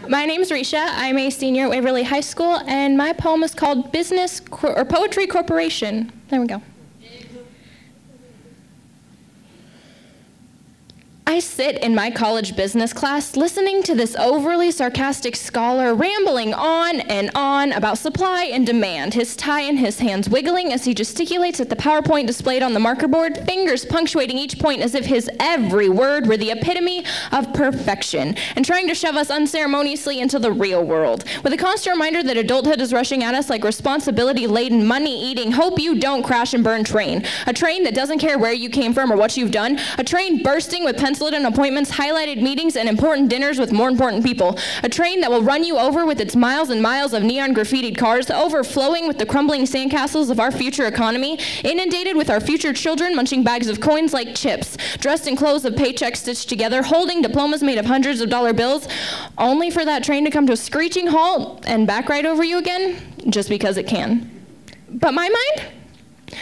My name's Risha. I'm a senior at Waverly High School, and my poem is called Poetry Corporation. There we go. I sit in my college business class listening to this overly sarcastic scholar rambling on and on about supply and demand, his tie in his hands wiggling as he gesticulates at the PowerPoint displayed on the marker board, fingers punctuating each point as if his every word were the epitome of perfection, and trying to shove us unceremoniously into the real world, with a constant reminder that adulthood is rushing at us like responsibility-laden, money-eating, hope you don't crash and burn train. A train that doesn't care where you came from or what you've done. A train bursting with pencil and appointments, highlighted meetings, and important dinners with more important people. A train that will run you over with its miles and miles of neon graffitied cars, overflowing with the crumbling sandcastles of our future economy, inundated with our future children munching bags of coins like chips, dressed in clothes of paychecks stitched together, holding diplomas made of hundreds of dollar bills, only for that train to come to a screeching halt and back right over you again, just because it can. But my mind?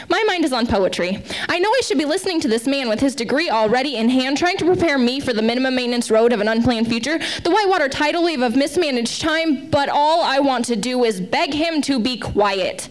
My mind is on poetry. I know I should be listening to this man with his degree already in hand, trying to prepare me for the minimum maintenance road of an unplanned future, the whitewater tidal wave of mismanaged time, but all I want to do is beg him to be quiet.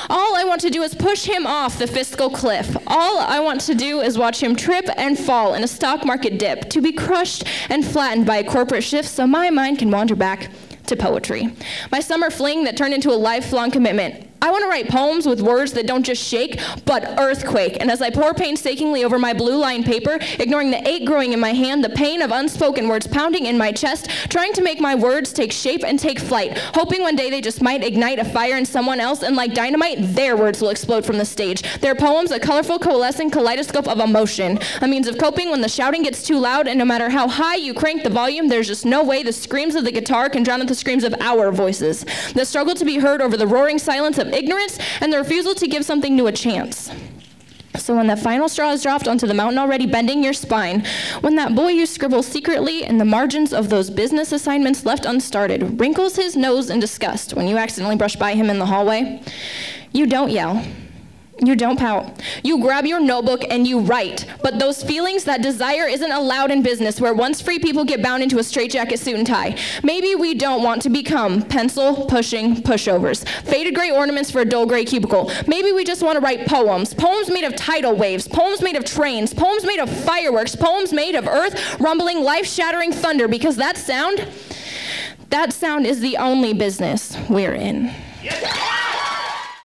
All I want to do is push him off the fiscal cliff. All I want to do is watch him trip and fall in a stock market dip, to be crushed and flattened by a corporate shift so my mind can wander back to poetry. My summer fling that turned into a lifelong commitment. I want to write poems with words that don't just shake, but earthquake. And as I pour painstakingly over my blue-lined paper, ignoring the ache growing in my hand, the pain of unspoken words pounding in my chest, trying to make my words take shape and take flight, hoping one day they just might ignite a fire in someone else, and like dynamite, their words will explode from the stage. Their poems, a colorful, coalescing kaleidoscope of emotion, a means of coping when the shouting gets too loud, and no matter how high you crank the volume, there's just no way the screams of the guitar can drown out the screams of our voices. The struggle to be heard over the roaring silence of ignorance and the refusal to give something new a chance. So when the final straw is dropped onto the mountain already bending your spine, when that boy you scribble secretly in the margins of those business assignments left unstarted wrinkles his nose in disgust when you accidentally brush by him in the hallway, you don't yell. You don't pout. You grab your notebook and you write. But those feelings, that desire isn't allowed in business where once free people get bound into a straitjacket suit and tie. Maybe we don't want to become pencil-pushing pushovers, faded gray ornaments for a dull gray cubicle. Maybe we just want to write poems, poems made of tidal waves, poems made of trains, poems made of fireworks, poems made of earth, rumbling, life-shattering thunder, because that sound is the only business we're in. Yes.